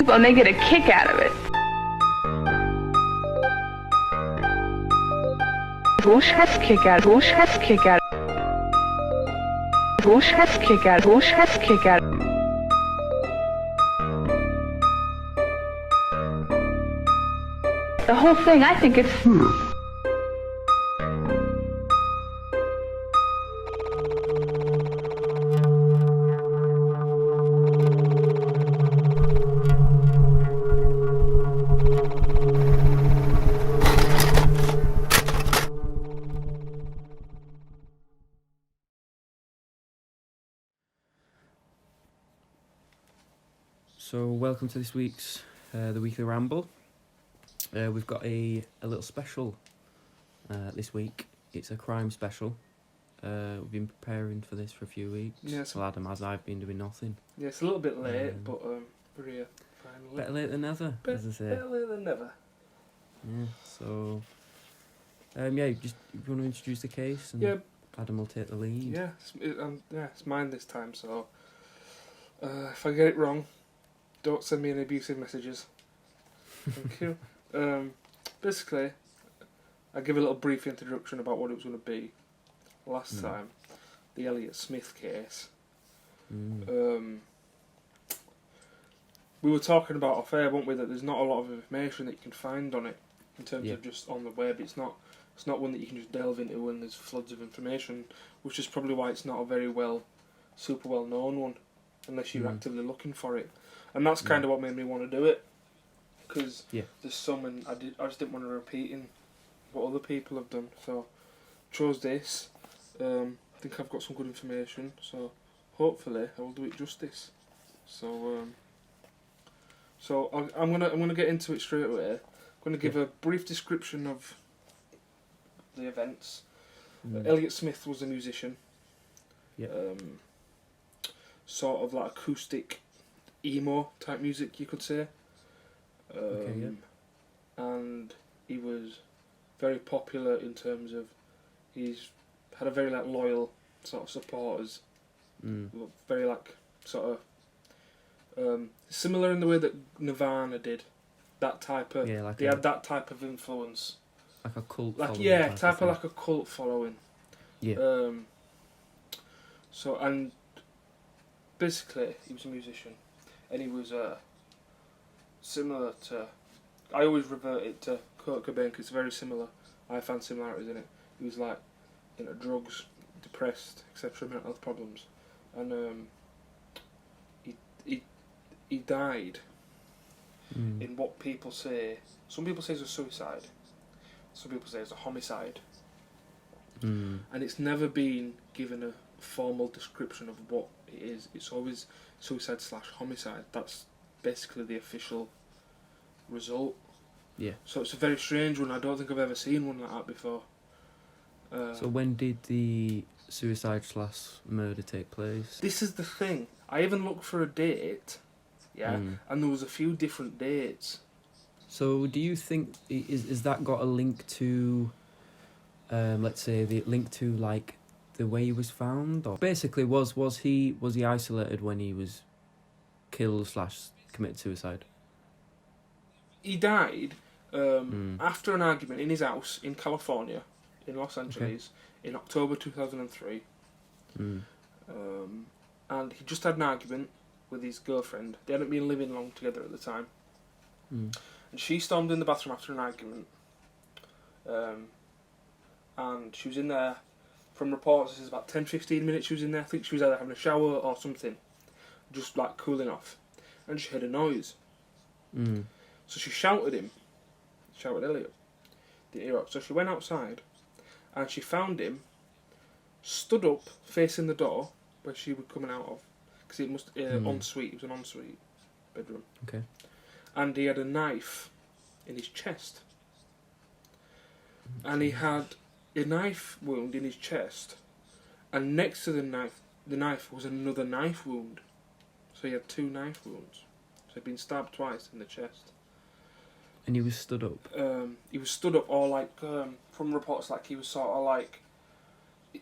and they get a kick out of it. Chest kick out, chest kick out, chest kick out, chest kick out. The whole thing, I think it's... So welcome to this week's the Weekly Ramble. We've got a little special this week. It's a crime special. We've been preparing for this for a few weeks. Yes. Well, Adam, as I've been doing nothing. Yeah, it's a little bit late, but we're here finally. Better late than never, as I say. Better late than never. Yeah. So, just if you want to introduce the case, and Yeah. Adam will take the lead. Yeah, it's mine this time. So, if I get it wrong, don't send me any abusive messages. Thank you. Basically, I give a little brief introduction about what it was going to be. Last time, the Elliott Smith case. We were talking about off air, weren't we, that there's not a lot of information that you can find on it in terms of just on the web. It's not one that you can just delve into when there's floods of information, which is probably why it's not a very super well known one, unless you're actively looking for it. And that's kind of what made me want to do it, because there's some, and I just didn't want to repeat in what other people have done. So chose this. I think I've got some good information, so hopefully I will do it justice. So I'm gonna get into it straight away. I'm gonna give a brief description of the events. Elliott Smith was a musician. Sort of like acoustic emo type music, you could say. And he was very popular in terms of he's had a very loyal sort of supporters. Very sort of similar in the way that Nirvana did. That type of they had that type of influence. Like a cult following. Type of like a cult following. Yeah. So, and basically he was a musician, and he was similar to, I always revert it to Kurt Cobain because it's very similar. I found similarities in it. He was into drugs, depressed, etc., mental health problems, and he died in what people say. Some people say it's a suicide. Some people say it's a homicide. And it's never been given a formal description of what it is. It's always suicide/homicide. That's basically the official result. Yeah. So it's a very strange one. I don't think I've ever seen one like that before. So when did the suicide/murder take place? This is the thing. I even looked for a date, and there was a few different dates. So do you think is that got a link to, let's say the link to the way he was found, or basically was he isolated when he was killed/committed suicide? He died after an argument in his house in California, in Los Angeles, in October 2003. And he just had an argument with his girlfriend. They hadn't been living long together at the time. And she stormed in the bathroom after an argument. And she was in there, from reports, this is about 10-15 minutes she was in there. I think she was either having a shower or something, just cooling off. And she heard a noise. So she shouted Elliot. Didn't hear her. So she went outside, and she found him stood up facing the door where she was coming out of, because it must ensuite. It was an ensuite bedroom. Okay. And he had a knife in his chest, and he had a knife wound in his chest, and next to the knife was another knife wound. So he had 2 knife wounds. So he'd been stabbed twice in the chest. And he was stood up? He was stood up, or from reports, he was sort of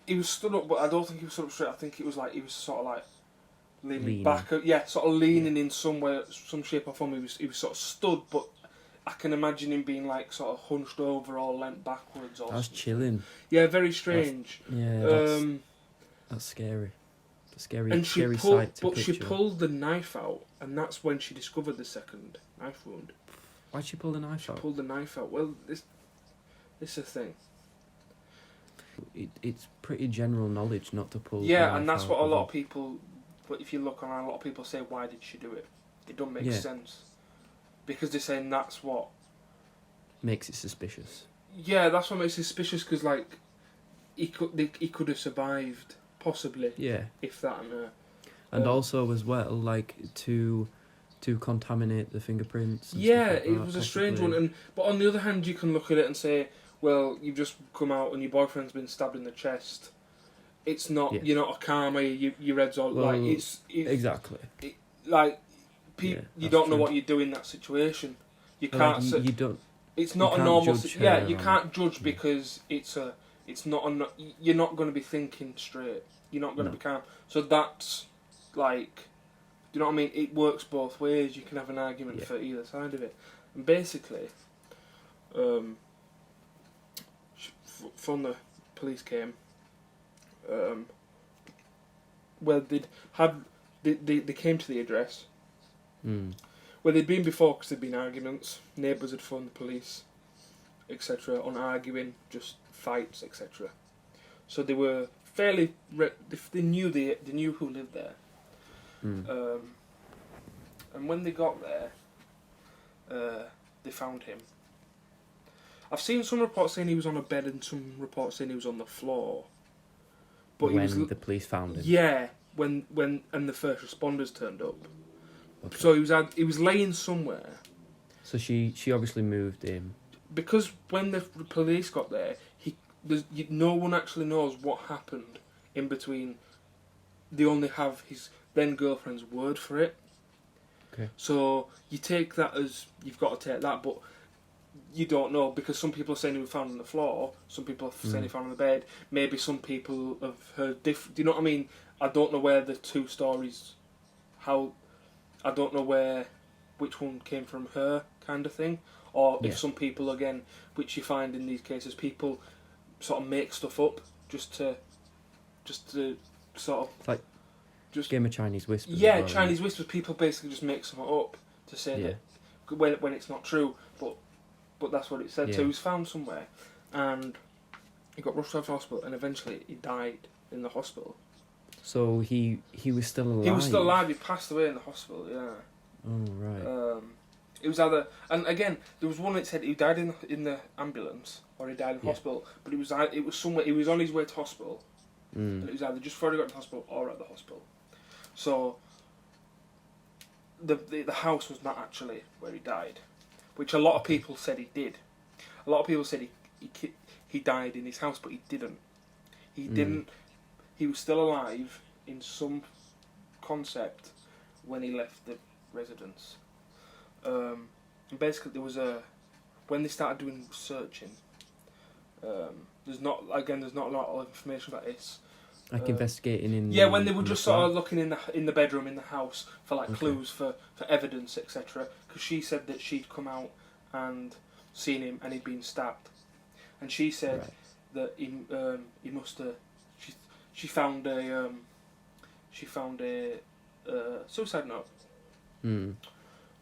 he was stood up, but I don't think he was stood up straight. I think it was he was sort of leaning back. Sort of leaning in somewhere, some shape or form. He was sort of stood, but I can imagine him being like sort of hunched over or leant backwards. Or That's something. chilling. Yeah, very strange. That's scary. It's a scary, and scary sight to picture. she pulled the knife out, and that's when she discovered the second knife wound. Why'd she pull the knife out? She pulled the knife out. Well, this is a thing. It's pretty general knowledge not to pull. Yeah, and that's what a lot of people. But if you look online, a lot of people say, "Why did she do it?" It don't make sense, because they're saying that's what makes it suspicious. Yeah, that's what makes it suspicious. Because like, he could have survived possibly. Yeah. If that and also as well, like to contaminate the fingerprints. And yeah, stuff like it that, was a strange one. But on the other hand, you can look at it and say, well, you've just come out and your boyfriend's been stabbed in the chest. It's not. Yeah. You're not a karma. Your head's all like it's exactly. You don't know what you do in that situation. You can't. Like, you don't. It's not a normal. You can't judge because it's not. You're not going to be thinking straight. You're not going to be calm. So that's like, do you know what I mean? It works both ways. You can have an argument for either side of it. And basically, from the police came, well, they came to the address. Well, they'd been before because there'd been arguments. Neighbours had phoned the police, etc. on arguing, just fights, etc. So they were fairly. They knew who lived there. And when they got there, they found him. I've seen some reports saying he was on a bed and some reports saying he was on the floor. But when the police found him. Yeah, when the first responders turned up. Okay. So he was laying somewhere. So she obviously moved him. Because when the police got there, no one actually knows what happened in between. They only have his then girlfriend's word for it. Okay. So you take that as you've got to take that, but you don't know because some people are saying he was found on the floor, some people are saying he was found on the bed. Maybe some people have heard different. Do you know what I mean? I don't know where the two stories. I don't know which one came from her kind of thing, or if some people again, which you find in these cases, people sort of make stuff up just to sort of it's like just game of Chinese whispers. Yeah, well, Chinese whispers. People basically just make something up to say that when it's not true, but that's what it said. Yeah. So he was found somewhere, and he got rushed out of hospital, and eventually he died in the hospital. So he was still alive? He was still alive, he passed away in the hospital, yeah. Oh, right. It was either... And again, there was one that said he died in the ambulance, or he died in hospital, but it was somewhere... He was on his way to hospital, and it was either just before he got to hospital or at the hospital. So, the house was not actually where he died, which a lot of people said he did. A lot of people said he died in his house, but he didn't. He didn't... He was still alive in some concept when he left the residence. And basically, there was when they started doing searching. There's not a lot of information about this. Like investigating in. Yeah, when they were just sort of looking in the bedroom in the house for clues for evidence, etc. Because she said that she'd come out and seen him and he'd been stabbed, and she said that he must have. She found a suicide note.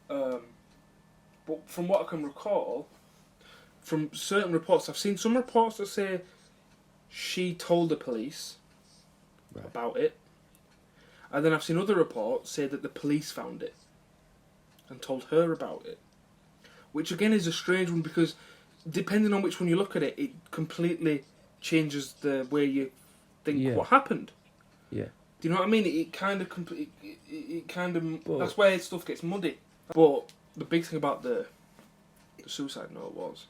But from what I can recall, from certain reports, I've seen some reports that say she told the police about it, and then I've seen other reports say that the police found it and told her about it, which again is a strange one because depending on which one you look at it, it completely changes the way you think what happened. Yeah. Do you know what I mean? It kind of that's where stuff gets muddy. But the big thing about the suicide note was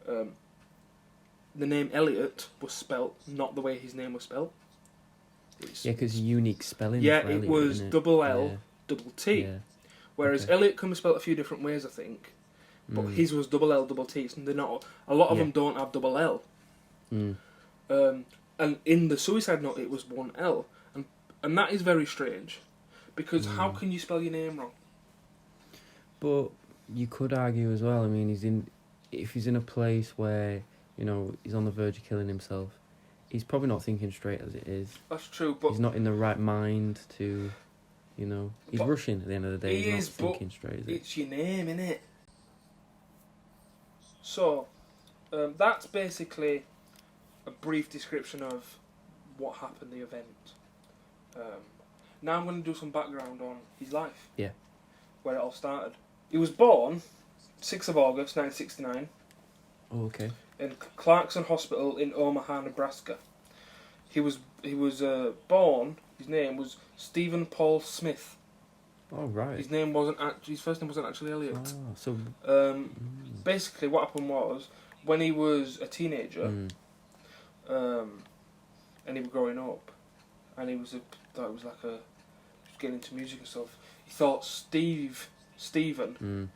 the name Elliot was spelt not the way his name was spelt. Because unique spelling. Yeah, for it Elliot, was isn't it? double L, double T. Yeah. Whereas Elliot can be spelt a few different ways, I think. But his was double L, double T. So they're not. A lot of them don't have double L. And in the suicide note, it was one L. And And that is very strange, because how can you spell your name wrong? But you could argue as well. I mean, if he's in a place where he's on the verge of killing himself, he's probably not thinking straight as it is. That's true, but he's not in the right mind to, he's but rushing at the end of the day. he He's is, not but thinking straight. Is it? it's your name, innit? So, that's basically a brief description of what happened, the event. Now I'm going to do some background on his life. Yeah. Where it all started. He was born 6th of August 1969 Oh, okay. in Clarkson Hospital in Omaha, Nebraska. He was born. His name was Stephen Paul Smith. Oh, right. His first name wasn't actually Elliot. Oh, so Basically, what happened was when he was a teenager, and he was growing up, and he was getting into music and stuff. He thought Stephen,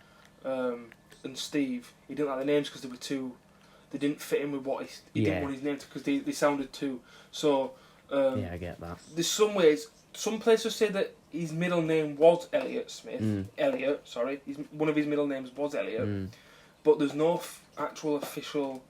and Steve. He didn't like the names because they didn't fit in with what he didn't want his name to, because they sounded too. So yeah, I get that. there's some places say that his middle name was Elliott Smith. Elliot, sorry, one of his middle names was Elliot, but there's no actual official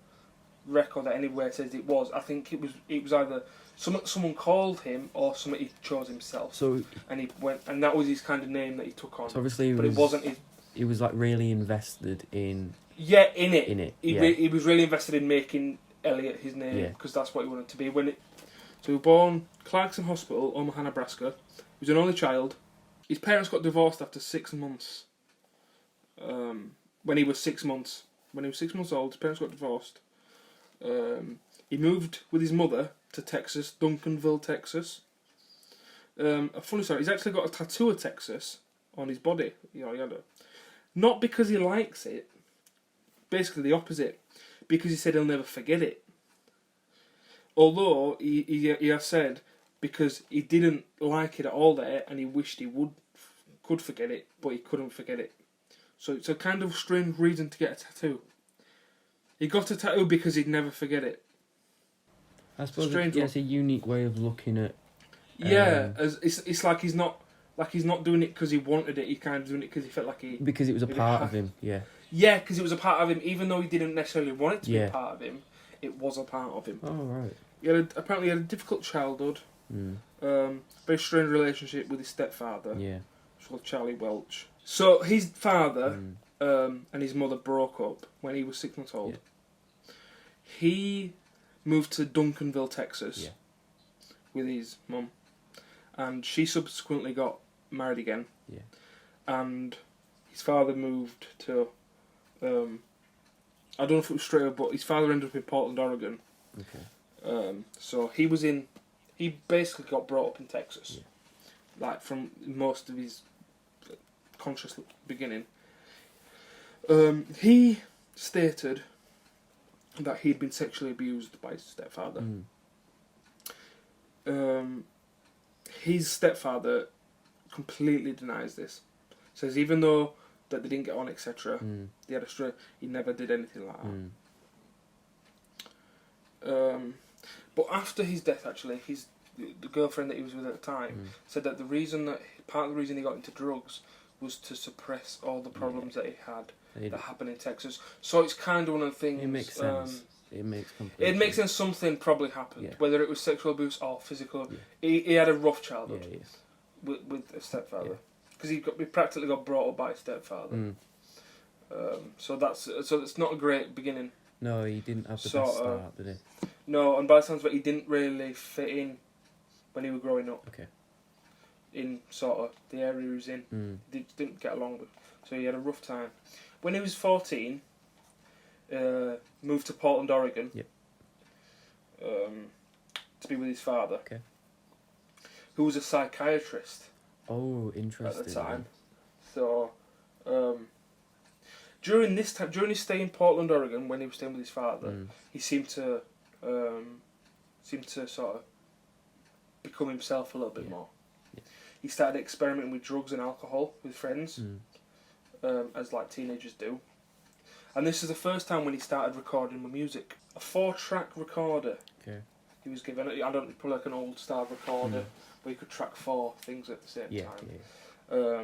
record that anywhere says it was. I think it was either someone called him or somebody he chose himself. So and he went, and that was his kind of name that he took on. So obviously, it wasn't his. He was like really invested in. Yeah, in it. He was really invested in making Elliot his name, because that's what he wanted to be. So he was born Clarkson Hospital, Omaha, Nebraska. He was an only child. His parents got divorced after 6 months. When he was 6 months. When he was 6 months old, his parents got divorced. He moved with his mother to Texas, Duncanville, Texas. A funny story, he's actually got a tattoo of Texas on his body. He had it. Not because he likes it, basically the opposite, because he said he'll never forget it. Although he has said because he didn't like it at all there, and he wished he could forget it, but he couldn't forget it. So it's a kind of strange reason to get a tattoo. He got a tattoo because he'd never forget it. I suppose it's a unique way of looking at. It's like he's not doing it because he wanted it. He's kind of doing it because he felt like because it was a part of him. Yeah. Yeah, because it was a part of him, even though he didn't necessarily want it to be a part of him. It was a part of him. Oh, right. Apparently he had a difficult childhood. Very strained relationship with his stepfather. Yeah. Called Charlie Welch. So his father and his mother broke up when he was 6 months old. Yeah. He moved to Duncanville, Texas, with his mum, and she subsequently got married again. Yeah. And his father moved to, I don't know if it was straight up, but his father ended up in Portland, Oregon. Okay. So he basically got brought up in Texas, like from most of his conscious beginning. He stated that he'd been sexually abused by his stepfather. His stepfather completely denies this. Says even though that they didn't get on, etc., they had he never did anything like that. But after his death, actually, the girlfriend that he was with at the time said that part of the reason he got into drugs was to suppress all the problems that he had that happened in Texas. So it's kind of one of the things. It makes sense. It makes sense. Something probably happened, whether it was sexual abuse or physical. He had a rough childhood with a stepfather, because he practically got brought up by a stepfather. So it's not a great beginning. No, he didn't have the best start, did he? No, and by the sounds of it, he didn't really fit in when he was growing up. Okay. In sort of the area he was in, didn't get along with, so he had a rough time. When he was 14, moved to Portland, Oregon, to be with his father, who was a psychiatrist. Oh, interesting. At the time, so during his stay in Portland, Oregon, when he was staying with his father, he seemed to sort of become himself a little bit more. He started experimenting with drugs and alcohol with friends, as like teenagers do. And this is the first time when he started recording my music. A 4-track recorder. Okay. he was given. I don't probably like an old style recorder where you could track 4 things at the same time. Yeah.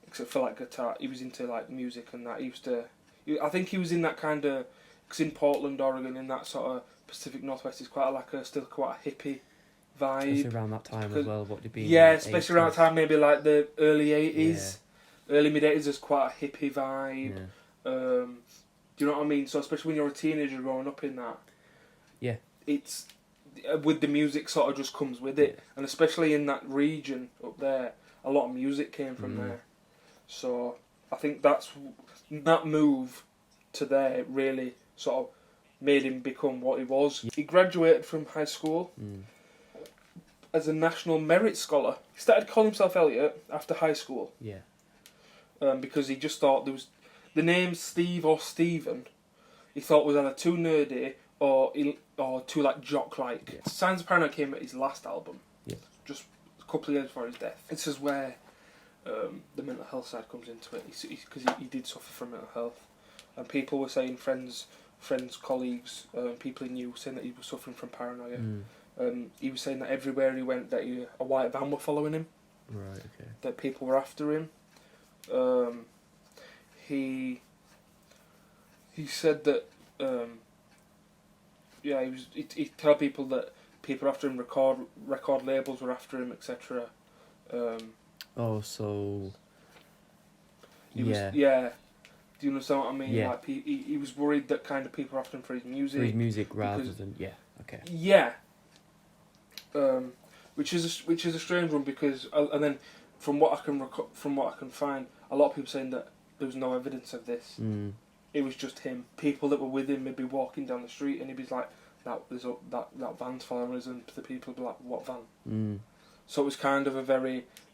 Except for like guitar, he was into like music and that. I think he was in that kind of, because in Portland, Oregon, in that sort of Pacific Northwest, it's still quite a hippie vibe. Especially around that time as well. What would it be? Yeah, like especially around that time, maybe like the early 80s, early mid 80s. There's quite a hippie vibe. Yeah. Do you know what I mean? So especially when you're a teenager growing up in that, it's with the music sort of just comes with it, and especially in that region up there, a lot of music came from there. So I think that move to there really sort of made him become what he was. He graduated from high school as a National Merit Scholar. He started calling himself Elliot after high school. Yeah. Because he just thought there was the name Steve or Stephen. He thought was either too nerdy or too like jock-like. Yeah. Signs of Paranoia came at his last album. Yeah. Just a couple of years before his death. This is where the mental health side comes into it. Because he did suffer from mental health, and people were saying, friends, colleagues, people he knew, saying that he was suffering from paranoia. He was saying that everywhere he went, that a white van were following him. Right. Okay. That people were after him. He said that he'd tell people that people after him, record labels were after him, etc. Yeah. Do you understand what I mean? Yeah. Like he was worried that kind of people were after him for his music. For his music rather than okay. Yeah. Which is a strange one because and then from what I can find, a lot of people saying that there was no evidence of this. It was just him. People that were with him would be walking down the street and he'd be like, that van's following us, and the people would be like, what van? So it was kind of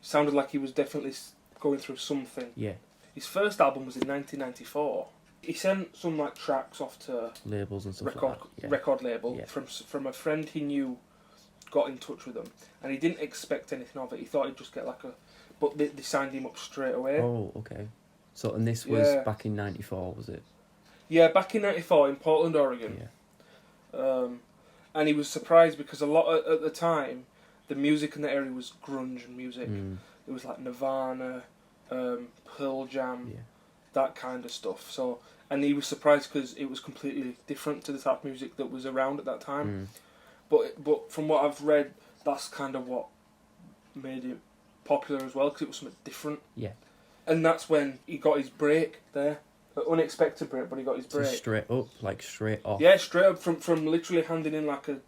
sounded like he was definitely going through something. Yeah. His first album was in 1994. He sent some like tracks off to labels and stuff record label from a friend he knew. Got in touch with him, and he didn't expect anything of it. He thought he'd just get but they signed him up straight away. Oh, okay. So, and this was back in '94, was it? Yeah, back in '94 in Portland, Oregon. Yeah. And he was surprised because at the time, the music in the area was grunge music. It was like Nirvana, Pearl Jam, that kind of stuff. So, and he was surprised because it was completely different to the type of music that was around at that time. But from what I've read, that's kind of what made it popular as well, because it was something different. Yeah. And that's when he got his break there. An unexpected break, but he got his break. So straight up, like straight off. Yeah, straight up from literally handing in like a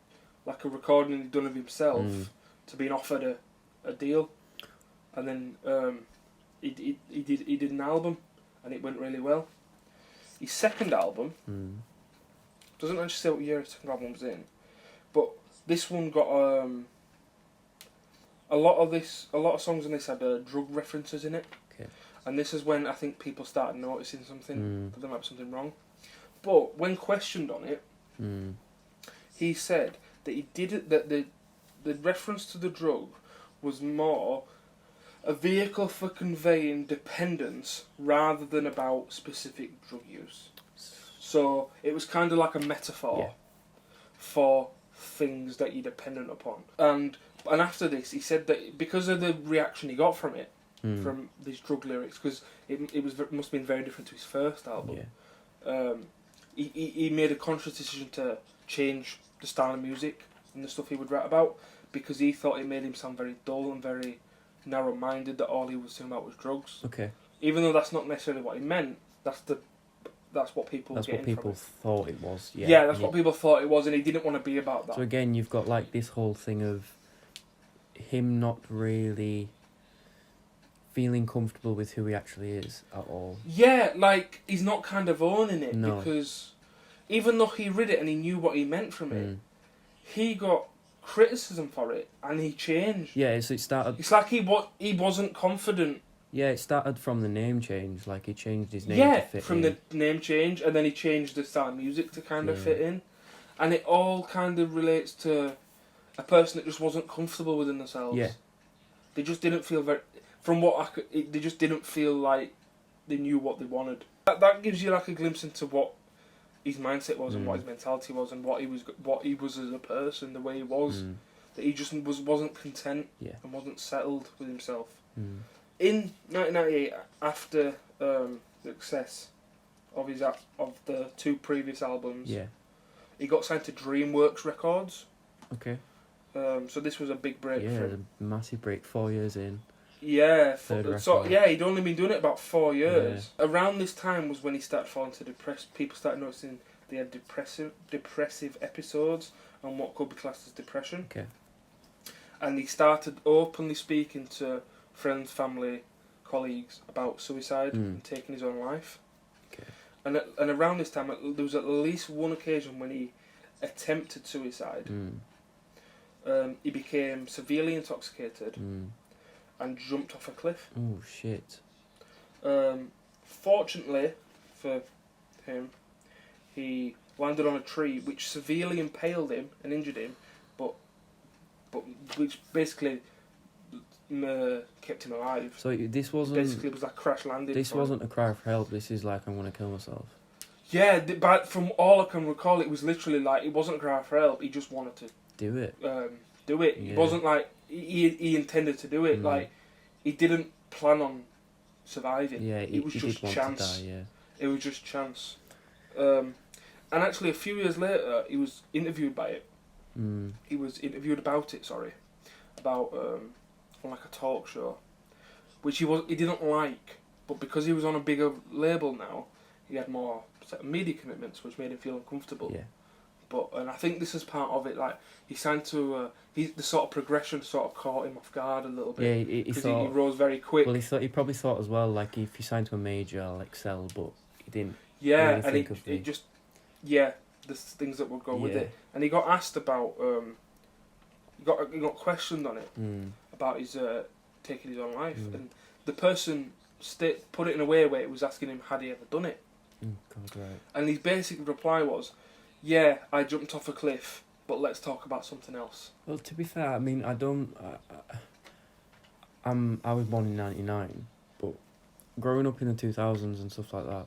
recording he'd done of himself to being offered a deal, and then he did an album, and it went really well. His second album doesn't actually say what year his second album was in. But this one got a lot of songs on this had drug references in it. Okay. And this is when I think people started noticing something, that there might be something wrong. But when questioned on it, he said that he did it, that the reference to the drug was more a vehicle for conveying dependence rather than about specific drug use. So it was kind of like a metaphor for things that you're dependent upon. And after this, he said that because of the reaction he got from it, from these drug lyrics, because it must have been very different to his first album. Yeah. He made a conscious decision to change the style of music and the stuff he would write about, because he thought it made him sound very dull and very narrow-minded, that all he was talking about was drugs. Okay. Even though that's not necessarily what he meant, that's what people thought it was. Yeah, yeah, that's what people thought it was, and he didn't want to be about that. So again, you've got like this whole thing of him not really feeling comfortable with who he actually is at all. Yeah, like he's not kind of owning it, because even though he read it and he knew what he meant from it, he got criticism for it and he changed. Yeah, so it started. It's like he wasn't confident. Yeah, it started from the name change. Like he changed his name to fit from the name change, and then he changed the style of music to kind of fit in, and it all kind of relates to a person that just wasn't comfortable within themselves. Yeah, they just didn't feel very. From what I could, they just didn't feel like they knew what they wanted. That gives you like a glimpse into what his mindset was and what his mentality was and what he was as a person, the way he was. That he just wasn't content and wasn't settled with himself. In 1998, after the success of the 2 previous albums, he got signed to DreamWorks Records. Okay. So this was a big break for him. A massive break. 4 years in. Yeah, Third so record. yeah, he'd only been doing it about 4 years. Around this time was when he started falling to people started noticing they had depressive episodes and what could be classed as depression. Okay. And he started openly speaking to friends, family, colleagues about suicide and taking his own life. Okay. And around this time, there was at least one occasion when he attempted suicide. He became severely intoxicated and jumped off a cliff. Oh shit. Fortunately for him, he landed on a tree which severely impaled him and injured him, but which basically kept him alive. So this wasn't... Basically, it was like crash landing. This wasn't a cry for help, this is like, I'm going to kill myself. Yeah, but from all I can recall, it was literally like, it wasn't a cry for help, he just wanted to... Do it. Do it. Yeah. It wasn't like, he intended to do it, like, he didn't plan on surviving. Yeah, it was just did chance. want to die, yeah. It was just chance. And actually, a few years later, he was interviewed by it. He was interviewed about it, about on like a talk show, which he didn't like, but because he was on a bigger label now, he had more media commitments, which made him feel uncomfortable. Yeah. And I think this is part of it. Like he signed to the sort of progression sort of caught him off guard a little bit. Yeah, he because thought... he rose very quick. Well, he probably thought as well, like, if you sign to a major, I'll excel, but he didn't Yeah, really and think of he just... Yeah, the things that would go with it. And he got asked about... he got questioned on it, about his taking his own life. And the person put it in a way where it was asking him, had he ever done it? God, right. And his basic reply was, yeah, I jumped off a cliff, but let's talk about something else. Well, to be fair, I mean, I was born in 99, but growing up in the 2000s and stuff like that,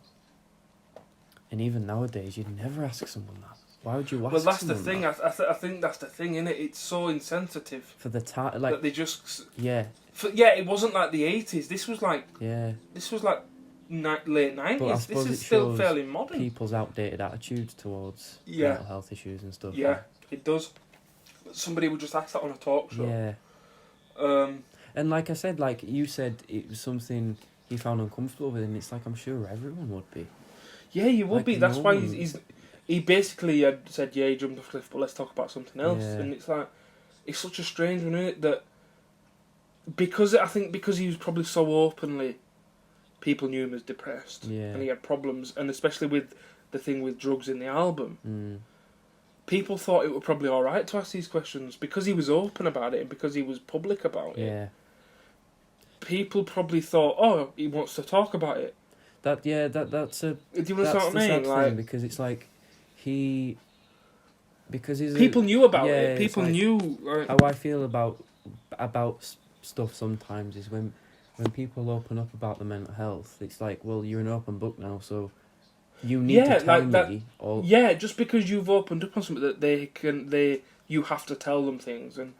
and even nowadays, you'd never ask someone that. Why would you ask? Well, that's the someone thing. that? I think that's the thing, innit? It's so insensitive For the time, like, that they just... yeah, it wasn't like the 80s. This was like... yeah. This was like late 90s. But I This suppose is it still shows fairly modern. people's outdated attitudes towards Yeah. mental health issues and stuff. Yeah, it does. Somebody would just ask that on a talk show. Yeah. And like I said, like you said, it was something he found uncomfortable with, and it's like, I'm sure everyone would be. Yeah, you would Like, be. That's no why one- he basically had said, yeah, he jumped off a cliff, but let's talk about something else. Yeah. And it's like, it's such a strange one, isn't it? That I think because he was probably so openly, people knew him as depressed, Yeah. and he had problems, and especially with the thing with drugs in the album, people thought it was probably all right to ask these questions because he was open about it and because he was public about it. Yeah. People probably thought, oh, he wants to talk about it. That's a... Do you That's understand what I the mean? sad Like, thing, because it's like, because he's people knew about yeah, it. it's People like knew. Like, how I feel about stuff sometimes is when people open up about the mental health, it's like, well, you're an open book now, so you need to tell me. Or yeah, just because you've opened up on something that you have to tell them things, and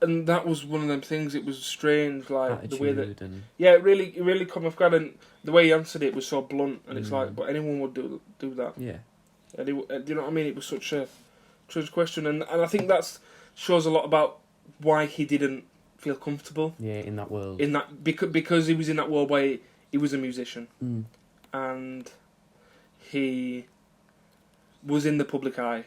that was one of them things. It was strange, like attitude the way that and it really caught me off guard, and the way he answered it was so blunt, and it's like, but anyone would do that. yeah. And do you know what I mean? It was such a strange question, and I think that shows a lot about why he didn't feel comfortable. Yeah, in that world. In that because he was in that world where he was a musician, Mm. and he was in the public eye,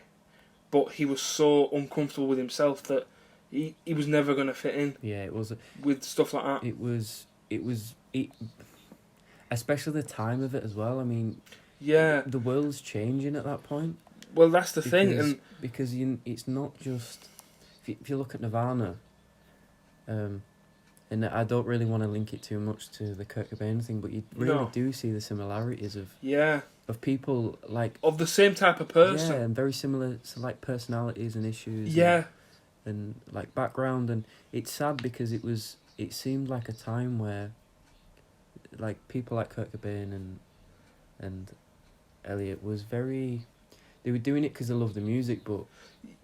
but he was so uncomfortable with himself that he was never going to fit in. Yeah, it was. With stuff like that. It was. Especially the time of it as well. I mean, Yeah. the world's changing at that point. Well, that's the thing, and because it's not just if you look at Nirvana, and I don't really want to link it too much to the Kurt Cobain thing, but you really do see the similarities of people like of the same type of person. Yeah, and very similar to like personalities and issues. Yeah. And like background, and it's sad because it seemed like a time where like people like Kurt Cobain and Elliot was very. They were doing it because they loved the music, but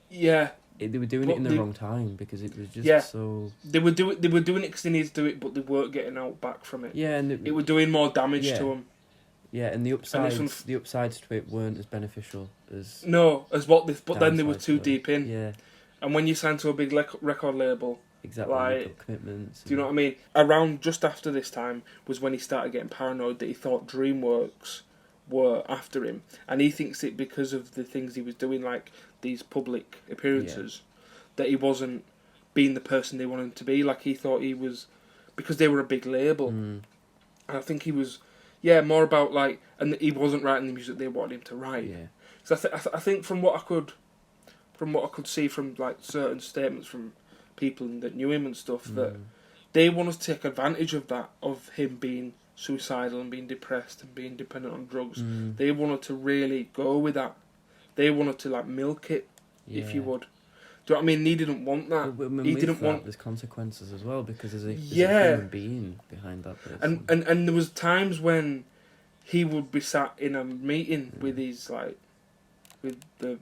Yeah, they were doing But it in the they- wrong time because it was just Yeah. so. they were doing it because they needed to do it, but they weren't getting out back from it. Yeah, and It were doing more damage Yeah. to them. yeah, and the upsides, one the upsides to it weren't as beneficial as. No, as what they. But then they were downsides too were. deep in. Yeah, And when you sign to a big record label, exactly. Like, You've got commitments. do you know what I mean? Around just after this time was when he started getting paranoid that he thought DreamWorks were after him, and he thinks it because of the things he was doing, like these public appearances, that he wasn't being the person they wanted him to be. Like he thought he was, because they were a big label, Mm, and I think he was, more about like, and he wasn't writing the music they wanted him to write. yeah. So I think from what I could see from like certain statements from people that knew him and stuff, that Mm, they wanted to take advantage of that, of him being suicidal and being depressed and being dependent on drugs. mm, They wanted to really go with that. They wanted to like milk it, if you yeah. would. Do you know what I mean? He didn't want that. But He with didn't that, want. There's consequences as well because there's a Yeah. human being behind that person. And there was times when he would be sat in a meeting with his with the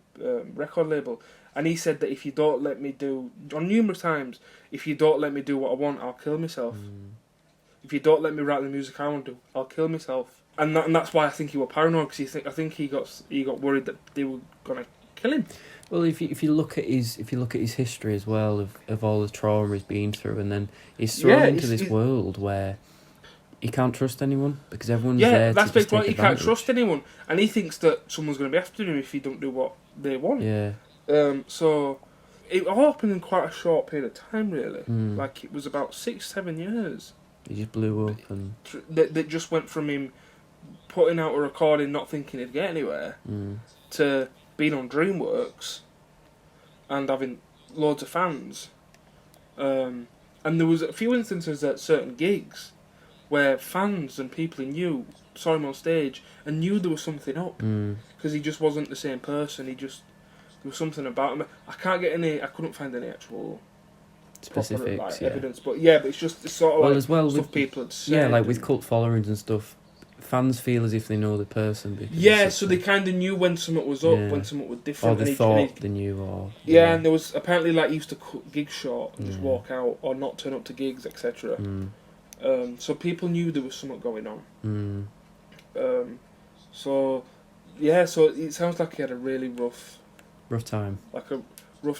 record label, and he said that if you don't let me do, on numerous times, if you don't let me do what I want, I'll kill myself. Mm, If you don't let me write the music I want to do, I'll kill myself. And that's why I think he was paranoid, because I think he got worried that they were gonna kill him. well, if you look at his history as well of all the trauma he's been through, and then he's thrown into this world where he can't trust anyone because everyone's there That's to just basically why take he can't advantage. trust anyone, and he thinks that someone's gonna be after him if he don't do what they want. Yeah. So it all happened in quite a short period of time, really. Mm. Like it was about 6-7 years. He just blew up and. That just went from him putting out a recording, not thinking he'd get anywhere, Mm, to being on DreamWorks and having loads of fans. And there was a few instances at certain gigs where fans and people he knew saw him on stage and knew there was something up, because he just wasn't the same person. There was something about him. I couldn't find any actual specifics. proper, Yeah. evidence, but it's sort of Well, like as well stuff with people had said. yeah, like with cult followings and stuff, fans feel as if they know the person. Because Yeah, it's so such they kind of knew when something was up, Yeah. when something was or different. they and thought they knew, or yeah, and there was apparently like he used to cut gigs short and just Yeah. walk out or not turn up to gigs, etc. So people knew there was something going on. So it sounds like he had a really rough time.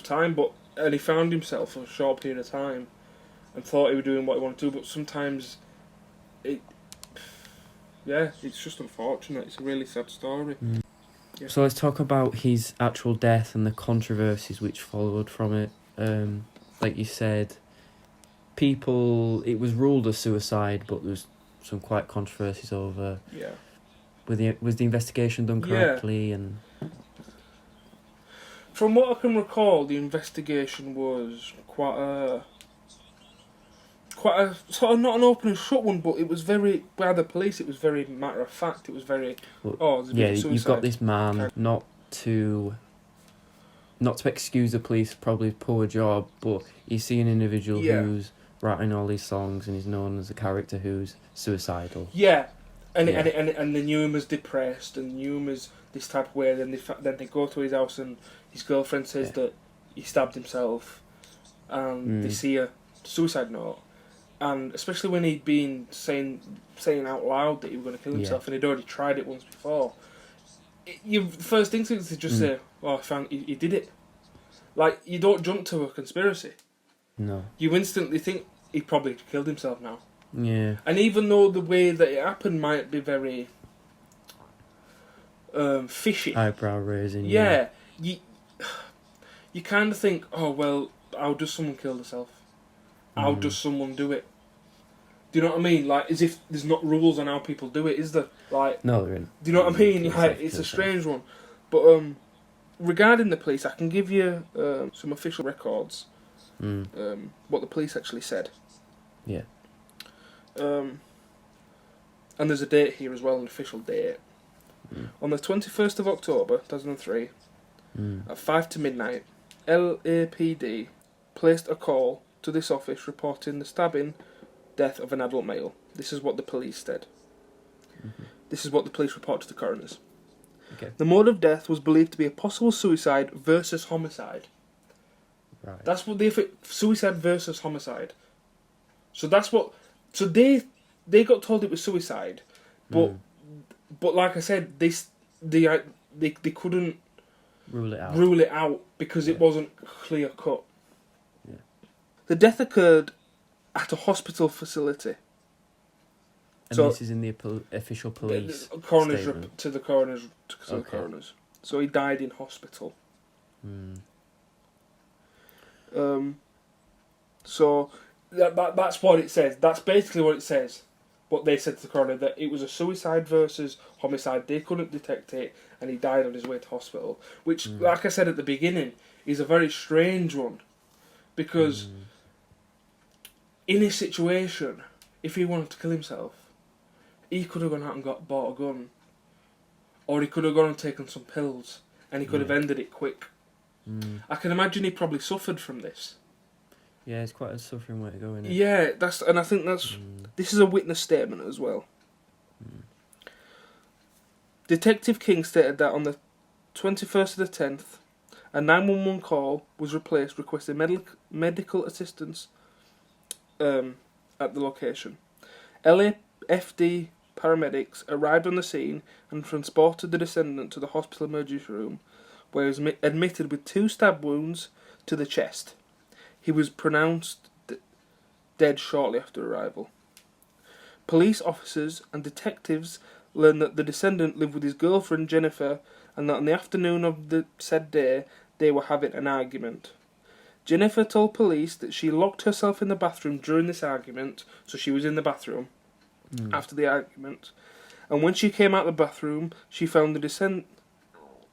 time, and he found himself for a short period of time and thought he was doing what he wanted to do, but sometimes it's just unfortunate. It's a really sad story. Yeah. So let's talk about his actual death and the controversies which followed from it. Like you said, it was ruled a suicide, but there was some quite controversies over Yeah. was the investigation done Yeah. correctly, and From what I can recall, the investigation was quite a sort of not an open and shut one, but it was very, by the police, it was very matter of fact. It was very, there's been yeah, a suicide. you've got this man Okay. not to excuse the police probably poor job, but you see an individual Yeah. who's writing all these songs and he's known as a character who's suicidal. Yeah, and Yeah. and they knew him as depressed and knew him as this type of way. Then they go to his house and his girlfriend says that he stabbed himself, and they see a suicide note, and especially when he'd been saying out loud that he was going to kill himself, and he'd already tried it once before. Your first instinct is to just say, "Oh, I found he did it." Like, you don't jump to a conspiracy. No. You instantly think he probably killed himself now. Yeah. And even though the way that it happened might be very fishy, Eyebrow raising. yeah, you kind of think, oh well, how does someone kill themselves? How does someone do it? Do you know what I mean? Like, as if there's not rules on how people do it, is there? Like, No, there isn't. do you know what I mean? Kill Like, yourself, it's kill a strange one. But regarding the police, I can give you some official records. What the police actually said. Yeah. And there's a date here as well, an official date. On the 21st of October 2003, at 5 to midnight, LAPD placed a call to this office reporting the stabbing death of an adult male. This is what the police said. This is what the police report to the coroners. Okay. The mode of death was believed to be a possible suicide versus homicide. Right. That's what suicide versus homicide. So that's what. So they got told it was suicide, but like I said, they couldn't Rule it out. rule it out because it wasn't clear cut. Yeah. The death occurred at a hospital facility. And So- this is in the official police Coroner's statement. to the coroners. To the Okay. coroners. So he died in hospital. So that's what it says. That's basically what it says. What they said to the coroner, that it was a suicide versus homicide. They couldn't detect it, and he died on his way to hospital. Which, like I said at the beginning, is a very strange one, because in his situation, if he wanted to kill himself, he could have gone out and bought a gun, or he could have gone and taken some pills, and he could have ended it quick. I can imagine he probably suffered from this. Yeah, it's quite a suffering way to go, isn't it? Yeah, and I think that's. This is a witness statement as well. Detective King stated that on the 21st of the 10th, a 911 call was replaced requesting medical assistance at the location. LAFD paramedics arrived on the scene and transported the descendant to the hospital emergency room, where he was admitted with 2 stab wounds to the chest. He was pronounced dead shortly after arrival. Police officers and detectives learned that the descendant lived with his girlfriend Jennifer, and that on the afternoon of the said day they were having an argument. Jennifer told police that she locked herself in the bathroom during this argument, so she was in the bathroom after the argument, and when she came out of the bathroom she found the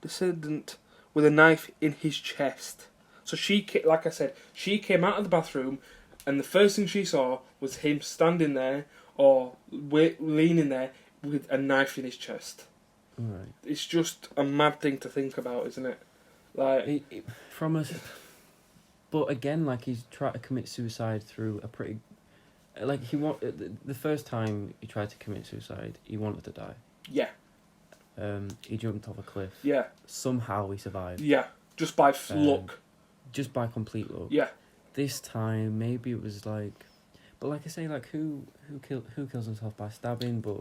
descendant with a knife in his chest. So like I said, she came out of the bathroom, and the first thing she saw was him standing there or leaning there with a knife in his chest. Right. It's just a mad thing to think about, isn't it? Like, but again, like, he's tried to commit suicide through a pretty, like, the first time he tried to commit suicide, he wanted to die. yeah, He jumped off a cliff. yeah, Somehow he survived. yeah, just by luck. Just by complete luck. Yeah, This time, maybe it was like, but like I say, like, who kills himself by stabbing? But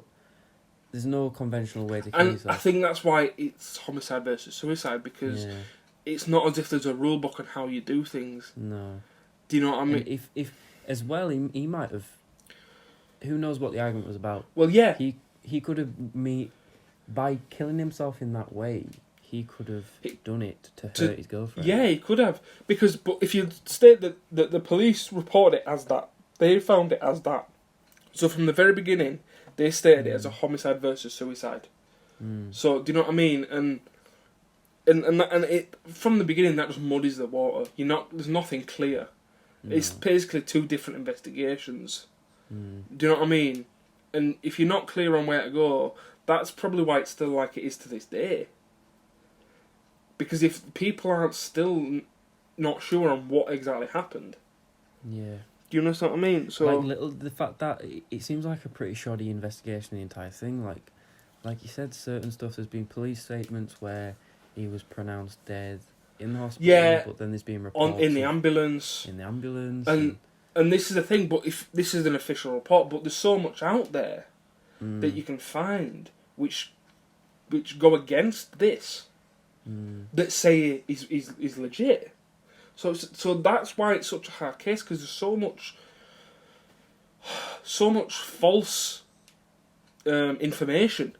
there's no conventional way to kill and yourself. I think that's why it's homicide versus suicide, because it's not as if there's a rule book on how you do things. No. Do you know what I mean? And if as well, he might have. Who knows what the argument was about? Well, yeah. He could have by killing himself in that way. He could have done it to hurt his girlfriend. Yeah, he could have. But if you state that the police report it as that, they found it as that. So from the very beginning, they stated it as a homicide versus suicide. So do you know what I mean? And it from the beginning that just muddies the water. There's nothing clear. No. It's basically 2 different investigations. Do you know what I mean? And if you're not clear on where to go, that's probably why it's still like it is to this day. Because if people aren't still not sure on what exactly happened, do you understand what I mean? So, like, the fact that it seems like a pretty shoddy investigation, the entire thing. Like you said, certain stuff. There's been police statements where he was pronounced dead in the hospital, but then there's been reports in the ambulance, and this is the thing. But if this is an official report, but there's so much out there that you can find which go against this. That say is legit. So that's why it's such a hard case, because there's so much false information.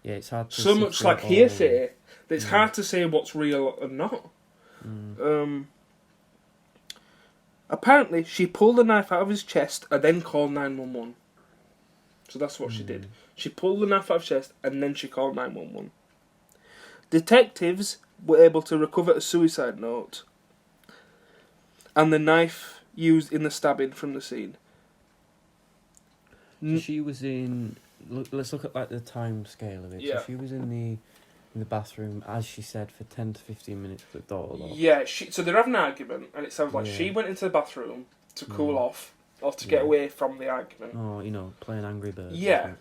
Yeah, it's hard to so much like hearsay that it's hard to say what's real and not. Apparently, she pulled the knife out of his chest and then called 911. So that's what she did. She pulled the knife out of his chest and then she called 911. Detectives were able to recover a suicide note and the knife used in the stabbing from the scene. So she was in. Let's look at like the time scale of it. Yeah. So she was in the bathroom, as she said, for 10 to 15 minutes with the door locked. Yeah. So they're having an argument, and it sounds like she went into the bathroom to cool off or to get away from the argument. Oh, playing Angry Birds. Yeah.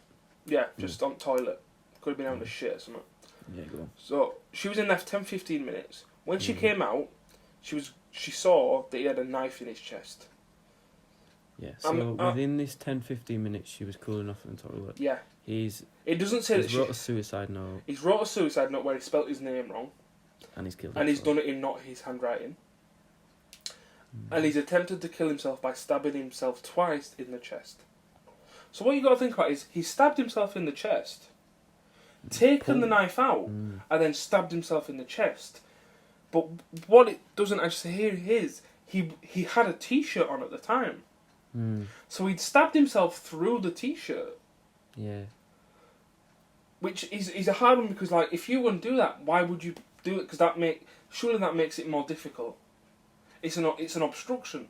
Yeah, just on the toilet. Could have been having a shit or something. Yeah, go on. So she was in there for 10-15 minutes. When she came out, she saw that he had a knife in his chest. Yeah, so within this 10-15 minutes, she was cool enough in the toilet. Yeah. It doesn't say that he's wrote a suicide note. He's wrote a suicide note where he spelt his name wrong. And he's killed And he's himself. done it in not his handwriting. And he's attempted to kill himself by stabbing himself twice in the chest. So what you got to think about is he stabbed himself in the chest, taken the knife out, and then stabbed himself in the chest. But what it doesn't actually say here is he had a T-shirt on at the time. So he'd stabbed himself through the T-shirt. Yeah. Which is a hard one because, like, if you wouldn't do that, why would you do it? Because surely that makes it more difficult. It's an obstruction.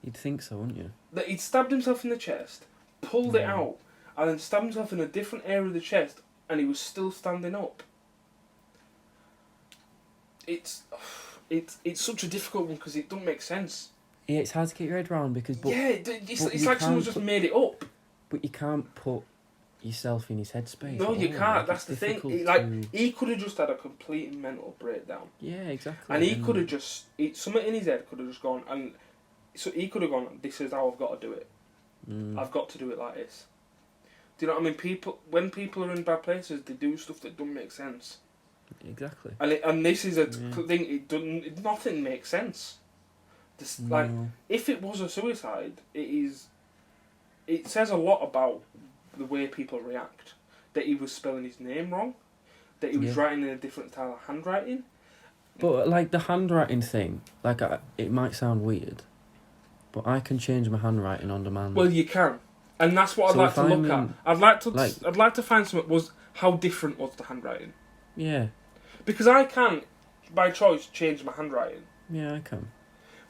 You'd think so, wouldn't you? That he'd stabbed himself in the chest, pulled it out, and then stabbed himself in a different area of the chest, and he was still standing up. It's such a difficult one because it doesn't make sense. Yeah, it's hard to get your head around because... It's like someone's just made it up. But you can't put yourself in his headspace. No, you can't. That's the thing. He could have just had a complete mental breakdown. Yeah, exactly. And he could have just... something in his head could have just gone... And so he could have gone, this is how I've got to do it. I've got to do it like this. Do you know what I mean? When people are in bad places, they do stuff that doesn't make sense. Exactly. And this is a thing. Nothing makes sense. Like, if it was a suicide, it says a lot about the way people react. That he was spelling his name wrong. That he was writing in a different style of handwriting. But, like, the handwriting thing, like, it might sound weird, but I can change my handwriting on demand. Well, you can. And that's what I'd like to look at. I'd like to find something was how different was the handwriting. Yeah. Because I can, by choice, change my handwriting. Yeah, I can.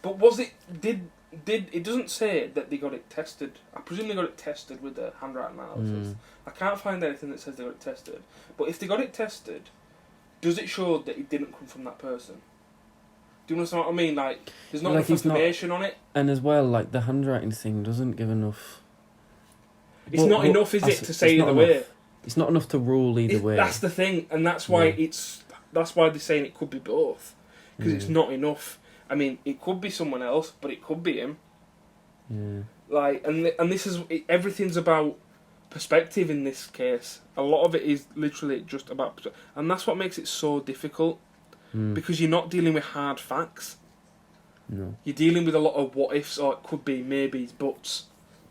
But was it... Did it doesn't say that they got it tested. I presume they got it tested with the handwriting analysis. I can't find anything that says they got it tested. But if they got it tested, does it show that it didn't come from that person? Do you understand what I mean? Like, there's not enough information on it. And as well, like, the handwriting thing doesn't give enough... It's not enough, is it, to say either way? It's not enough to rule either way. That's the thing, and that's why that's why they're saying it could be both. Because it's not enough. I mean, it could be someone else, but it could be him. Yeah. Like, and this is... Everything's about perspective in this case. A lot of it is literally just about... And that's what makes it so difficult. Because you're not dealing with hard facts. No. You're dealing with a lot of what-ifs, or it could be maybes, buts,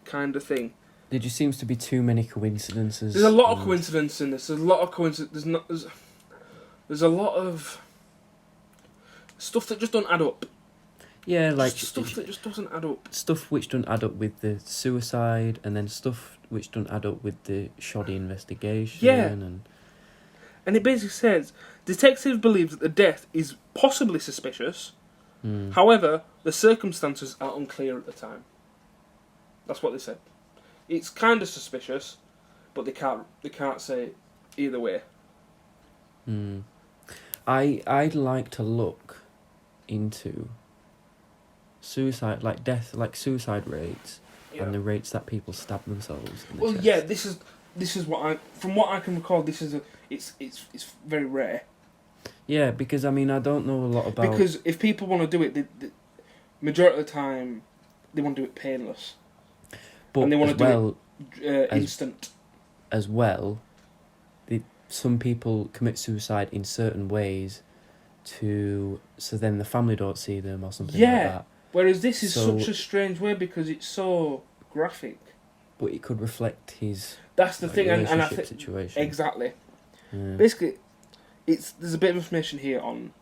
kind of thing. There just seems to be too many coincidences. There's a lot of coincidence in this. There's a lot of coincidence. There's a lot of stuff that just don't add up. Yeah, like... Stuff that just doesn't add up. Stuff which don't add up with the suicide, and then stuff which don't add up with the shoddy investigation. Yeah. And it basically says, detectives believe that the death is possibly suspicious. However, the circumstances are unclear at the time. That's what they said. It's kind of suspicious, but they can't say either way. I'd like to look into suicide, like death, like suicide rates, and the rates that people stab themselves in the chest. Yeah, this is what from what I can recall, it's very rare. Yeah, because I mean I don't know a lot about... Because if people want to do it, the majority of the time they want to do it painless. But and they want to do it as instant. As well, some people commit suicide in certain ways so then the family don't see them or something like that. Whereas this is such a strange way because it's so graphic. But it could reflect his... That's the thing, and I think situation. Exactly. Yeah. Basically, there's a bit of information here on.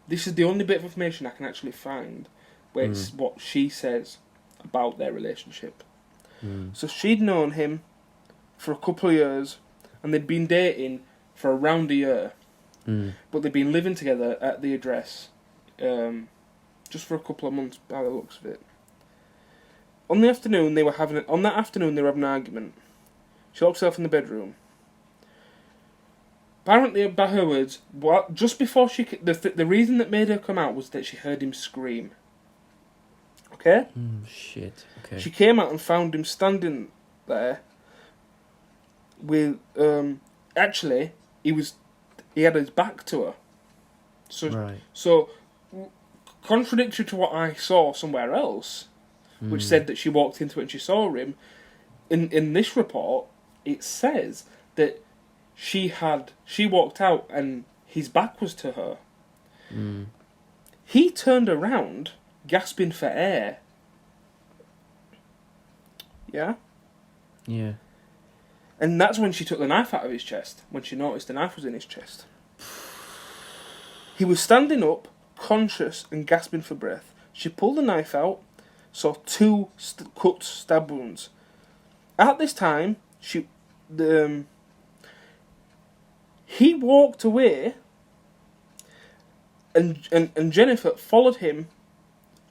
This is the only bit of information I can actually find where it's what she says about their relationship. So she'd known him for a couple of years, and they'd been dating for around a year, but they'd been living together at the address just for a couple of months by the looks of it. On that afternoon they were having an argument. She locked herself in the bedroom. Apparently, by her words, just before the reason that made her come out was that she heard him scream. Okay? Shit. Okay. She came out and found him standing there with... actually, he was he had his back to her. So contradictory to what I saw somewhere else, which said that she walked into it and she saw him, in this report, it says that she walked out and his back was to her. He turned around, gasping for air. Yeah? Yeah. And that's when she took the knife out of his chest, when she noticed the knife was in his chest. He was standing up, conscious and gasping for breath. She pulled the knife out, saw 2 cut stab wounds. At this time, he walked away, and Jennifer followed him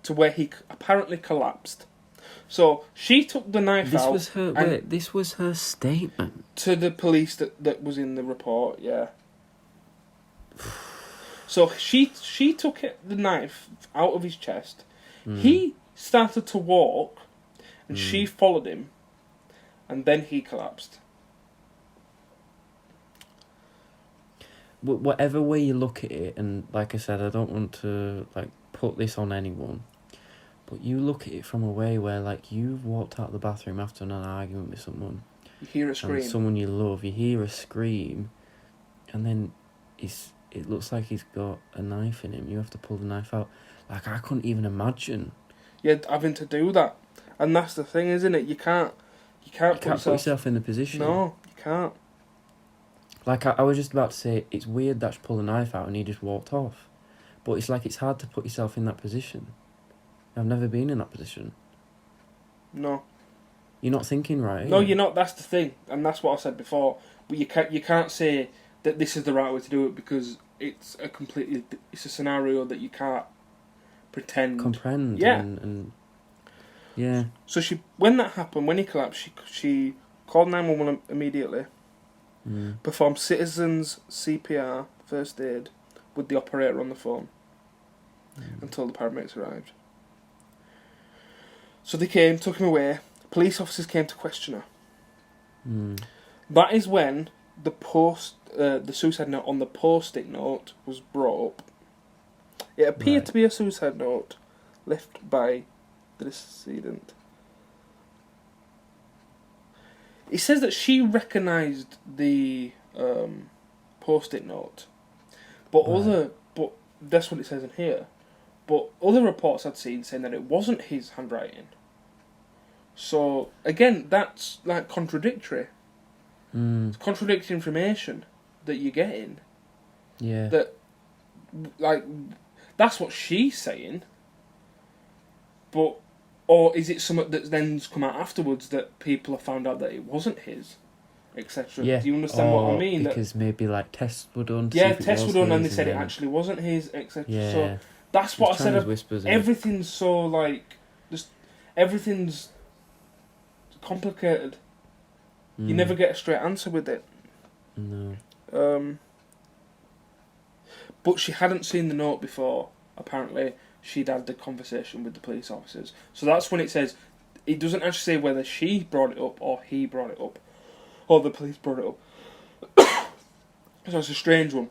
to where he apparently collapsed. So she took the knife out. This was her statement to the police that was in the report. Yeah. So she took the knife out of his chest. He started to walk, and she followed him, and then he collapsed. Whatever way you look at it, and like I said, I don't want to put this on anyone, but you look at it from a way where you've walked out of the bathroom after an argument with someone. You hear a scream. And someone you love, you hear a scream, and then it looks like he's got a knife in him. You have to pull the knife out. I couldn't even imagine. Yeah, having to do that, and that's the thing, isn't it? You can't put yourself in the position. No, you can't. I was just about to say, it's weird that she pulled the knife out and he just walked off. But it's hard to put yourself in that position. I've never been in that position. No. You're not thinking right. No, you're not. That's the thing, and that's what I said before. But you can't say that this is the right way to do it, because it's a scenario that you can't comprehend. Yeah. And yeah. So when that happened, when he collapsed, she called 911 immediately. Performed citizens CPR, first aid, with the operator on the phone until the paramedics arrived. So they came, took him away. Police officers came to question her. That is when the suicide note on the post-it note was brought up. It appeared to be a suicide note left by the decedent. It says that she recognised the post-it note, but that's what it says in here. But other reports I'd seen saying that it wasn't his handwriting. So again, that's contradictory. It's contradictory information that you're getting. Yeah. That that's what she's saying. But. Or is it something that's then come out afterwards that people have found out that it wasn't his, etc.? Yeah. Do you understand what I mean? Because maybe tests were done. Tests were done and they said it actually wasn't his, etc. Yeah. So that's what I said. Whispers, everything's so everything's complicated. You never get a straight answer with it. No. But she hadn't seen the note before, apparently. She'd had the conversation with the police officers. So that's when it says, it doesn't actually say whether she brought it up or he brought it up, or the police brought it up. So it's a strange one.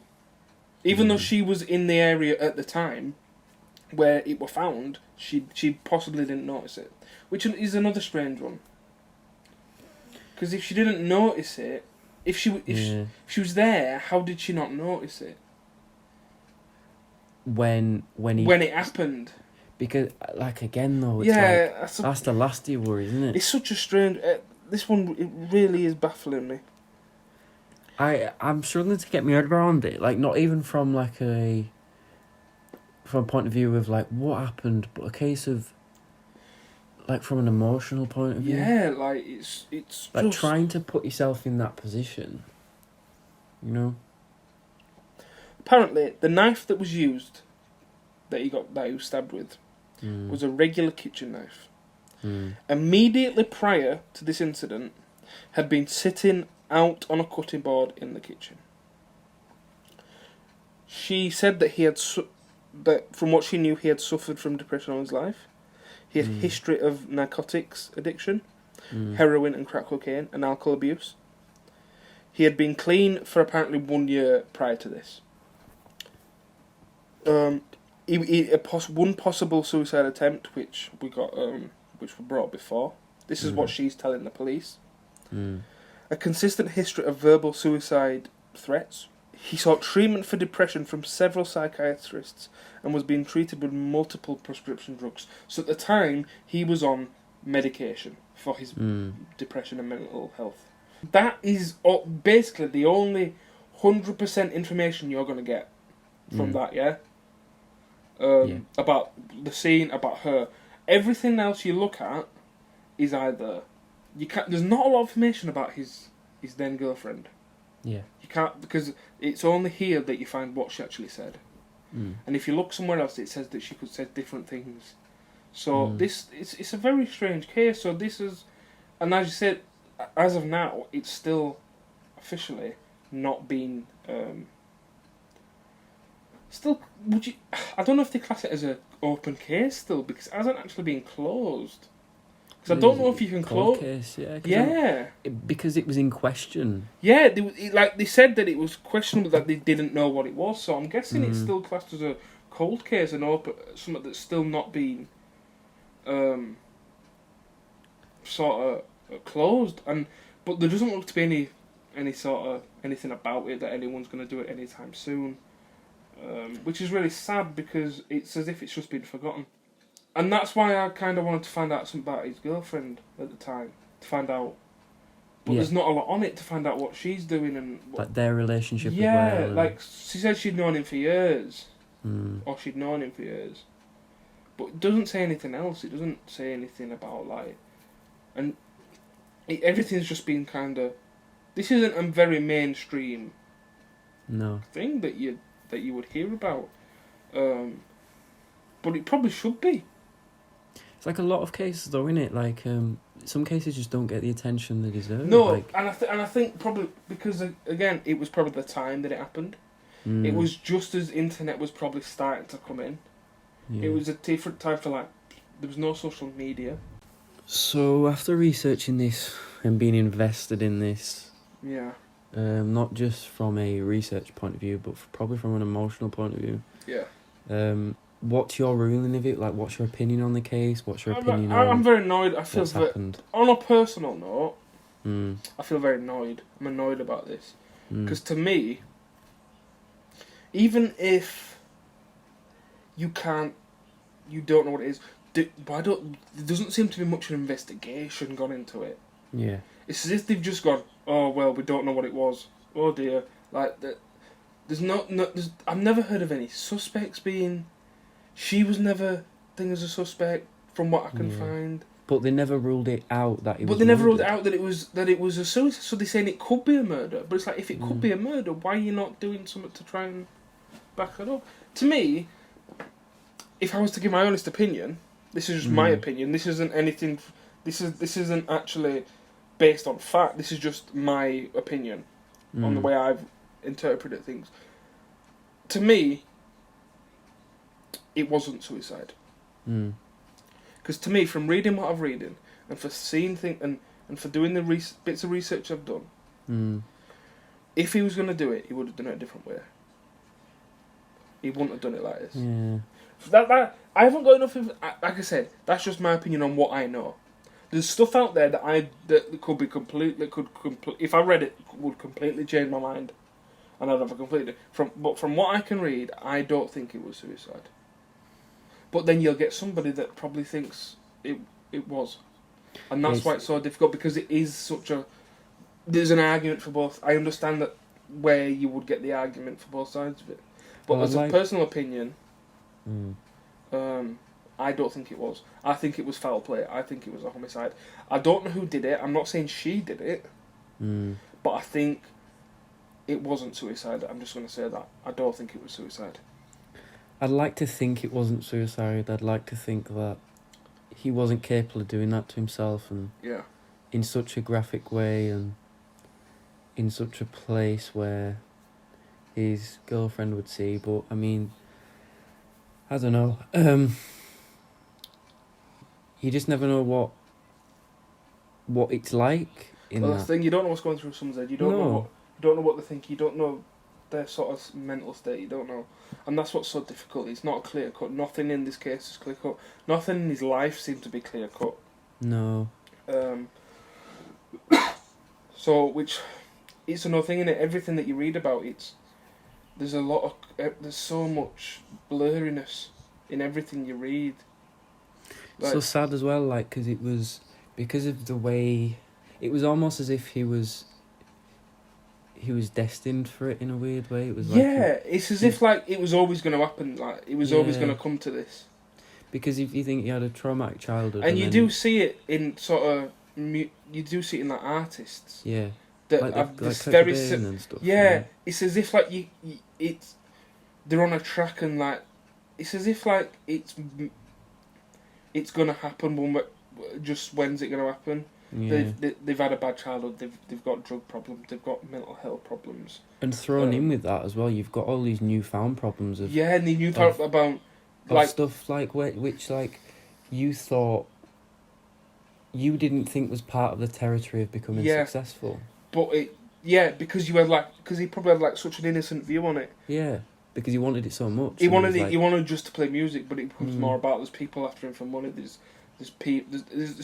Even though she was in the area at the time where it was found, she possibly didn't notice it, which is another strange one. Because if she didn't notice it, if she was there, how did she not notice it? When it happened, because again though, it's that's the last of your worries, isn't it? It's such a strange. This one, it really is baffling me. I'm struggling to get my head around it. Not even from a point of view of what happened, but a case of from an emotional point of view. Yeah, it's just trying to put yourself in that position. You know. Apparently, the knife that was used, that he was stabbed with, was a regular kitchen knife. Immediately prior to this incident, had been sitting out on a cutting board in the kitchen. She said that that from what she knew, he had suffered from depression all his life. He had a history of narcotics addiction, heroin and crack cocaine, and alcohol abuse. He had been clean for apparently 1 year prior to this. One possible suicide attempt, which we got, which were brought before. This is what she's telling the police. A consistent history of verbal suicide threats. He sought treatment for depression from several psychiatrists and was being treated with multiple prescription drugs. So at the time, he was on medication for his depression and mental health. That is basically the only 100% information you're going to get from that, yeah? About the scene, about her. Everything else you look at is either... There's not a lot of information about his then girlfriend. Yeah. You can't, because it's only here that you find what she actually said. And if you look somewhere else, it says that she could say different things. So it's a very strange case. So this is, and as you said, as of now, it's still officially not been. Still, I don't know if they class it as an open case still, because it hasn't actually been closed. Because I don't know if you can close. Case, yeah. Yeah. Because it was in question. Yeah, they said that it was questionable that they didn't know what it was. So I'm guessing it's still classed as a cold case and open, something that's still not been, sort of closed. But there doesn't look to be any sort of anything about it that anyone's going to do it anytime soon. Which is really sad because it's as if it's just been forgotten. And that's why I kind of wanted to find out something about his girlfriend at the time. To find out. But there's not a lot on it to find out what she's doing and... Like their relationship as well. Yeah, like she said she'd known him for years. Or she'd known him for years. But it doesn't say anything else. It doesn't say anything about like... And everything's just been kind of... This isn't a very mainstream thing that you would hear about. But it probably should be. It's like a lot of cases, though, innit? Like, some cases just don't get the attention they deserve. No, like... and I think probably because, again, it was probably the time that it happened. It was just as internet was probably starting to come in. Yeah. It was a different time for, like, there was no social media. So, after researching this and being invested in this... Yeah. Not just from a research point of view, but probably from an emotional point of view. Yeah. What's your ruling of it? Like, what's your opinion on the case? What's your opinion on... I'm very annoyed. I feel what's happened? On a personal note, I feel very annoyed. I'm annoyed about this. Because to me, even if you don't know what it is, there doesn't seem to be much of an investigation gone into it. Yeah. It's as if they've just gone, oh, well, we don't know what it was. Oh, dear. Like, I've never heard of any suspects being... She was never thing as a suspect, from what I can find. But they never ruled it out that it was. But they never ruled out that it was a suicide. So they're saying it could be a murder. But it's like, if it could be a murder, why are you not doing something to try and back it up? To me, if I was to give my honest opinion, this is just my opinion. This isn't anything. This isn't actually based on fact. This is just my opinion on the way I've interpreted things. To me, it wasn't suicide. Because to me, from reading what I've reading, and for seeing things, and for doing the bits of research I've done, if he was going to do it, he would have done it a different way. He wouldn't have done it like this. Yeah. That I haven't got enough. Like I said, that's just my opinion on what I know. There's stuff out there that could be if I read it, would completely change my mind, and I'd have a completely But from what I can read, I don't think it was suicide. But then you'll get somebody that probably thinks it was, and that's why it's so difficult, because it is such a. There's an argument for both. I understand that where you would get the argument for both sides of it, but as a personal opinion, I don't think it was. I think it was foul play. I think it was a homicide. I don't know who did it. I'm not saying she did it, but I think it wasn't suicide. I'm just going to say that. I don't think it was suicide. I'd like to think it wasn't suicide. I'd like to think that he wasn't capable of doing that to himself, and in such a graphic way, and in such a place where his girlfriend would see. But I mean, I don't know. You just never know what it's like. Well, that's the thing. You don't know what's going through someone's head. You don't know You don't know what they think. You don't know their sort of mental state. You don't know, and that's what's so difficult. It's not clear cut. Nothing in this case is clear cut. Nothing in his life seemed to be clear cut. No. So, which it's another thing in it. Everything that you read about, there's so much blurriness in everything you read. Like, so sad as well, like, because of the way, it was almost as if he was destined for it in a weird way. It was like it's as if like it was always going to happen. Like it was always going to come to this. Because if you think you had a traumatic childhood, and you do see it in sort of you do see it in like artists. Yeah. That like have this Kurt very Cobain and stuff. Yeah, it's as if like they're on a track and like it's as if like it's gonna happen just when's it gonna happen? Yeah. They've had a bad childhood. They've got drug problems. They've got mental health problems. And thrown in with that as well, you've got all these newfound problems of and the newfound about like stuff like which like you thought you didn't think was part of the territory of becoming successful. But because he probably had like such an innocent view on it. Yeah, because he wanted it so much. He wanted just to play music, but it becomes more about there's people after him for money. There's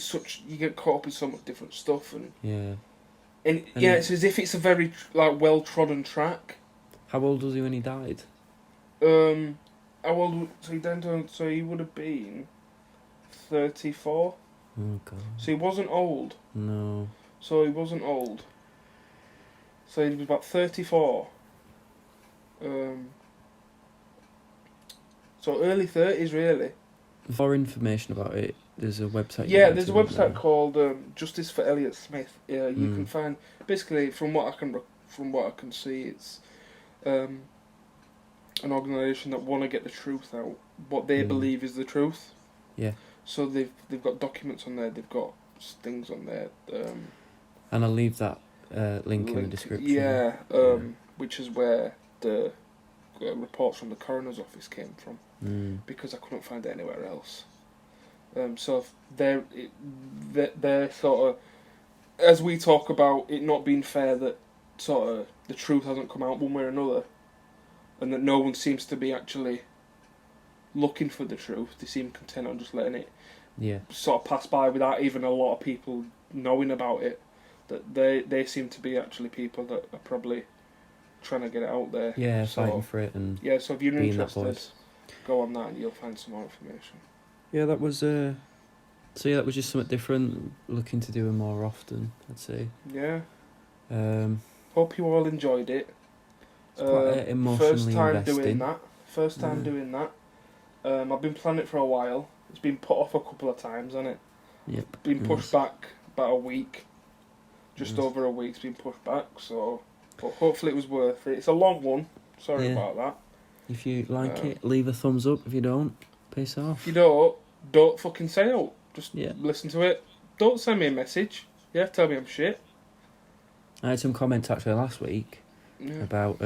such you get caught up in so much different stuff and it's as if it's a very like well trodden track. How old was he when he died? How old? So he would have been 34. Oh god. So he wasn't old. No. So he wasn't old. So he was about 34. So early 30s, really. For information about it, there's a website. There's a website called Justice for Elliott Smith. You can find basically from what I can see, it's an organisation that want to get the truth out, what they believe is the truth. Yeah. So they've got documents on there. They've got things on there. And I'll leave that link in the description. Yeah, which is where the reports from the coroner's office came from, because I couldn't find it anywhere else. So they're sort of, as we talk about it not being fair that sort of the truth hasn't come out one way or another, and that no one seems to be actually looking for the truth. They seem content on just letting it sort of pass by without even a lot of people knowing about it. That they seem to be actually people that are probably trying to get it out there. Yeah, fighting for it and so if you're interested, go on that and you'll find some more information. Yeah, that was that was just something different. Looking to do it more often, I'd say. Yeah. Hope you all enjoyed it. It's quite emotionally First time investing. doing that. I've been planning it for a while. It's been put off a couple of times, hasn't it? Yep. Been pushed back about a week. Just over a week's been pushed back, so but hopefully it was worth it. It's a long one. Sorry about that. If you like it, leave a thumbs up. If you don't, piss off. If you don't fucking say out. Just listen to it. Don't send me a message. Tell me I'm shit. I had some comments actually last week about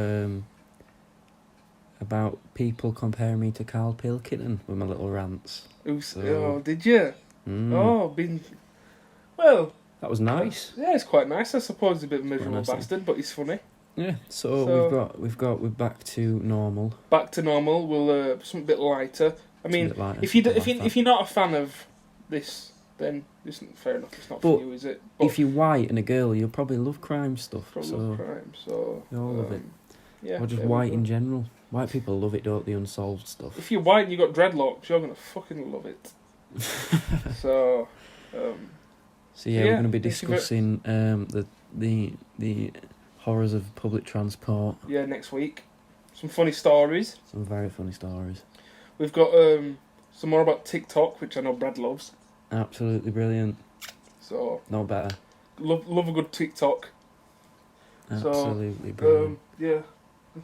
people comparing me to Carl Pilkington with my little rants. Did you? Well. That was nice. Yeah, it's quite nice. I suppose he's a bit of a miserable bastard, but he's funny. Yeah. So we're back to normal. Back to normal. We'll something a bit lighter. I mean, if you're not a fan of this, then it's not fair enough. It's not for you, is it? But if you're white and a girl, you'll probably love crime stuff. Love crime, so you all love it. Yeah. Or just white in general. White people love it, don't they? Unsolved stuff. If you're white and you got dreadlocks, you're gonna fucking love it. So. So we're going to be discussing the horrors of public transport. Yeah, next week. Some funny stories. Some very funny stories. We've got some more about TikTok, which I know Brad loves. Absolutely brilliant. So no better. Love a good TikTok. Absolutely brilliant. Thank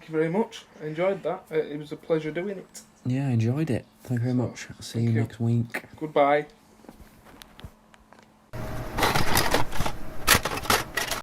you very much. I enjoyed that. It was a pleasure doing it. Yeah, I enjoyed it. Thank you very much. I'll see you next week. Goodbye.